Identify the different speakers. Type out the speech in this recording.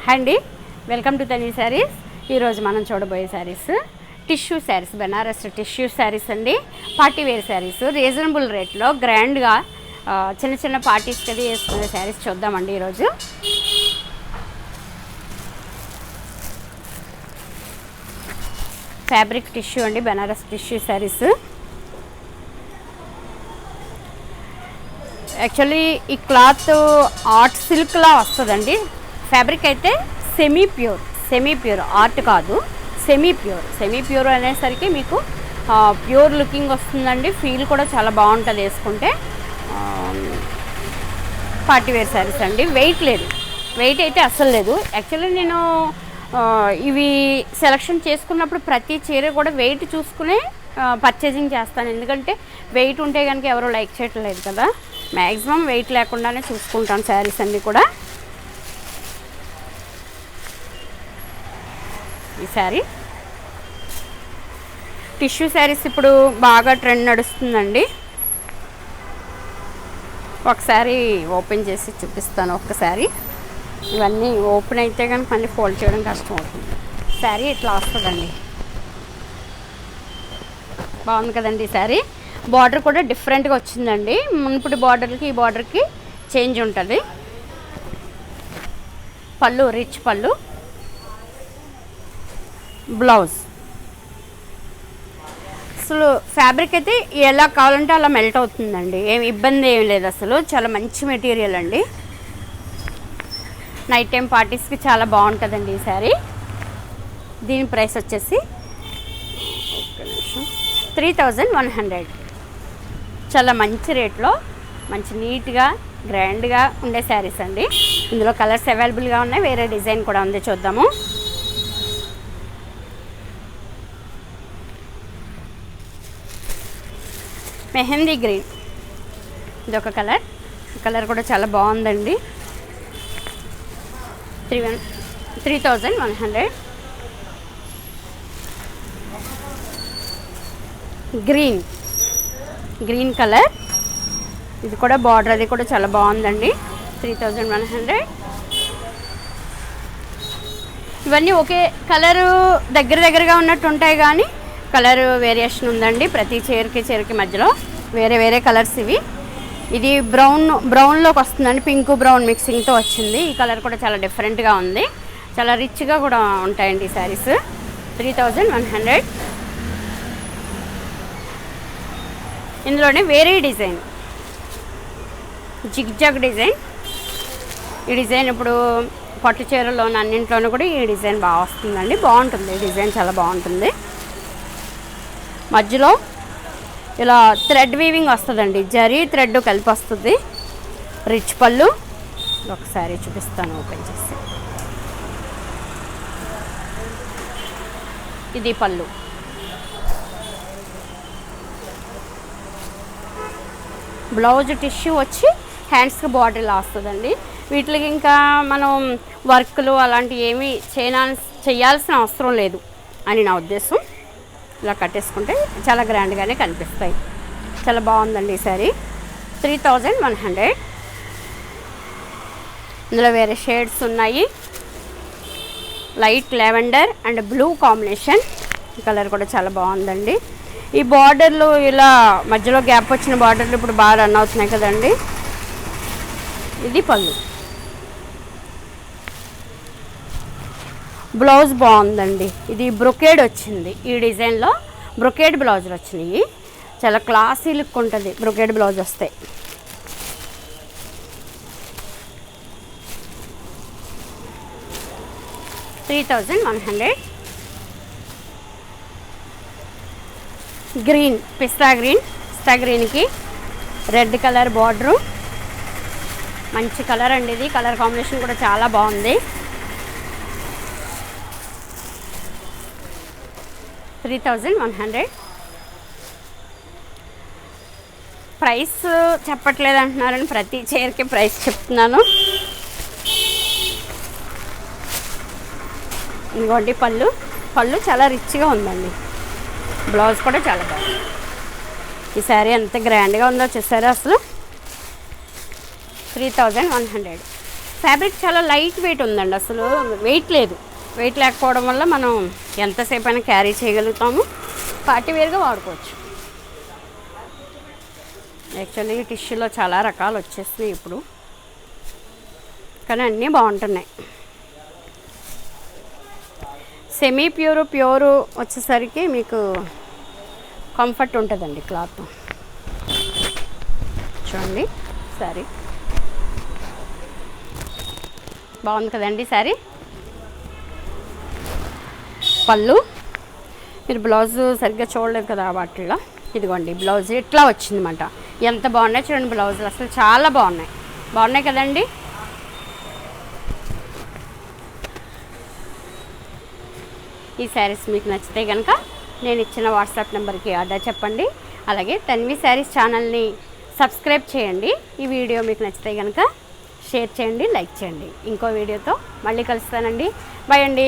Speaker 1: Hi అండి, welcome to తని శారీస్. ఈరోజు మనం చూడబోయే శారీస్ టిష్యూ శారీస్, బెనారస్ టిష్యూ శారీస్ అండి. పార్టీ వేర్ శారీస్ రీజనబుల్ రేట్లో గ్రాండ్గా చిన్న చిన్న పార్టీస్కి అది వేసుకునే శారీస్ చూద్దామండి ఈరోజు. ఫ్యాబ్రిక్ టిష్యూ అండి, బెనారస్ టిష్యూ శారీస్. యాక్చువల్లీ ఈ క్లాత్ ఆర్ట్ సిల్క్లా వస్తుందండి. ఫ్యాబ్రిక్ అయితే సెమీ ప్యూర్ ఆర్ట్ కాదు, సెమీ ప్యూర్ అనేసరికి మీకు ప్యూర్ లుకింగ్ వస్తుందండి. ఫీల్ కూడా చాలా బాగుంటుంది వేసుకుంటే. పార్టీ వేర్ శారీస్ అండి. వెయిట్ అయితే అస్సలు లేదు. యాక్చువల్లీ నేను ఇవి సెలెక్షన్ చేసుకున్నప్పుడు ప్రతి చీర కూడా వెయిట్ చూసుకునే పర్చేజింగ్ చేస్తాను. ఎందుకంటే వెయిట్ ఉంటే కనుక ఎవరు లైక్ చేయట్లేదు కదా. మ్యాక్సిమం వెయిట్ లేకుండానే చూసుకుంటాను శారీస్ అన్నీ కూడా. ఈ శారీ టిష్యూ శారీస్ ఇప్పుడు బాగా ట్రెండ్ నడుస్తుందండి. ఒకసారి ఓపెన్ చేసి చూపిస్తాను. ఒక్కసారి ఇవన్నీ ఓపెన్ అయితే కనుక మళ్ళీ ఫోల్డ్ చేయడం కష్టం అవుతుంది. శారీ ఇట్లా వస్తుందండి. బాగుంది కదండి ఈ శారీ. బార్డర్ కూడా డిఫరెంట్గా వచ్చిందండి. మునుపటి బార్డర్కి ఈ బార్డర్కి చేంజ్ ఉంటుంది. పళ్ళు రిచ్ పళ్ళు, బ్లౌజ్. అసలు ఫ్యాబ్రిక్ అయితే ఎలా కావాలంటే అలా మెల్ట్ అవుతుందండి. ఏమి ఇబ్బంది ఏమి లేదు అసలు. చాలా మంచి మెటీరియల్ అండి. నైట్ టైం పార్టీస్కి చాలా బాగుంటుందండి ఈ శారీ. దీని ప్రైస్ వచ్చేసి 3100. చాలా మంచి రేట్లో మంచి నీట్గా గ్రాండ్గా ఉండే శారీస్ అండి. ఇందులో కలర్స్ అవైలబుల్గా ఉన్నాయి. వేరే డిజైన్ కూడా ఉంది, చూద్దాము. మెహందీ గ్రీన్ ఇదొక కలర్ కూడా చాలా బాగుందండి. 3100. గ్రీన్ కలర్, ఇది కూడా బార్డర్ అది కూడా చాలా బాగుందండి. 3100. ఇవన్నీ ఒకే కలరు దగ్గరగా ఉన్నట్టు ఉంటాయి కానీ కలర్ వేరియేషన్ ఉందండి. ప్రతి చీరకి మధ్యలో వేరే కలర్స్ ఇవి. ఇది బ్రౌన్లోకి వస్తుందండి. పింక్ బ్రౌన్ మిక్సింగ్తో వచ్చింది. ఈ కలర్ కూడా చాలా డిఫరెంట్గా ఉంది. చాలా రిచ్గా కూడా ఉంటాయండి ఈ శారీస్. 3100. ఇందులోనే వేరే డిజైన్, జిగ్జాగ్ డిజైన్. ఈ డిజైన్ ఇప్పుడు పట్టు చీరలోని అన్నింట్లోనూ కూడా ఈ డిజైన్ బాగా వస్తుందండి. బాగుంటుంది ఈ డిజైన్, చాలా బాగుంటుంది. మధ్యలో ఇలా థ్రెడ్ వీవింగ్ వస్తుందండి. జరీ థ్రెడ్ కలిపి వస్తుంది. రిచ్ పళ్ళు. ఒకసారి చూపిస్తాను ఓపెన్ చేసి. ఇది పళ్ళు. బ్లౌజ్ టిష్యూ వచ్చి హ్యాండ్స్కి బార్డర్ ఇలా వస్తుందండి. వీటికి ఇంకా మనం వర్క్లు అలాంటివి ఏమీ చేయాల్సిన అవసరం లేదు అని నా ఉద్దేశం. ఇలా కట్టేసుకుంటే చాలా గ్రాండ్గానే కనిపిస్తాయి. చాలా బాగుందండి ఈ శారీ. 3100. ఇందులో వేరే షేడ్స్ ఉన్నాయి. Light lavender and blue combination. ఈ కలర్ కూడా చాలా బాగుందండి. ఈ బార్డర్లు ఇలా మధ్యలో గ్యాప్ వచ్చిన బార్డర్లు ఇప్పుడు బాగా రన్ అవుతున్నాయి కదండి. ఇది పళ్ళు. బ్లౌజ్ బాగుందండి. ఇది బ్రొకేడ్ వచ్చింది. ఈ డిజైన్లో బ్రొకేడ్ బ్లౌజులు వచ్చినాయి. చాలా క్లాసీ లుక్ ఉంటుంది బ్రొకేడ్ బ్లౌజ్ వస్తే. $3100. గ్రీన్, పిస్తా గ్రీన్కి రెడ్ కలర్ బార్డరు. మంచి కలర్ అండి ఇది. కలర్ కాంబినేషన్ కూడా చాలా బాగుంది. 3100. ప్రైస్ చెప్పట్లేదు అంటున్నారని ప్రతి చీరకి ప్రైస్ చెప్తున్నాను. ఇంకోటి పళ్ళు చాలా రిచ్గా ఉందండి. బ్లౌజ్ కూడా చాలా బాగుంది. ఈ శారీ ఎంత గ్రాండ్గా ఉందో చూసారా అసలు. 3100. ఫ్యాబ్రిక్ చాలా లైట్ వెయిట్ ఉందండి, అసలు వెయిట్ లేదు. వెయిట్ లేకపోవడం వల్ల మనం ఎంతసేపు అయినా క్యారీ చేయగలుగుతాము, పార్టీ వేర్గా వాడుకోవచ్చు. యాక్చువల్లీ టిష్యూలో చాలా రకాలు వచ్చేస్తాయి ఇప్పుడు, కానీ అన్నీ బాగుంటున్నాయి. సెమీ ప్యూర్ వచ్చేసరికి మీకు కంఫర్ట్ ఉంటుందండి క్లాత్. చూడండి సారీ బాగుంది కదండి. సారీ పళ్ళు మీరు బ్లౌజ్ సరిగ్గా చూడలేదు కదా వాటిల్లో, ఇదిగోండి బ్లౌజ్ ఇట్లా వచ్చిందన్నమాట. ఎంత బాగున్నాయి చూడండి బ్లౌజులు, అసలు చాలా బాగున్నాయి కదండి. ఈ శారీస్ మీకు నచ్చితే కనుక నేను ఇచ్చిన వాట్సాప్ నెంబర్కి ఆర్డర్ చెప్పండి. అలాగే తన్వి శారీస్ ఛానల్ని సబ్స్క్రైబ్ చేయండి. ఈ వీడియో మీకు నచ్చితే కనుక షేర్ చేయండి, లైక్ చేయండి. ఇంకో వీడియోతో మళ్ళీ కలుస్తానండి. బాయ్ అండి.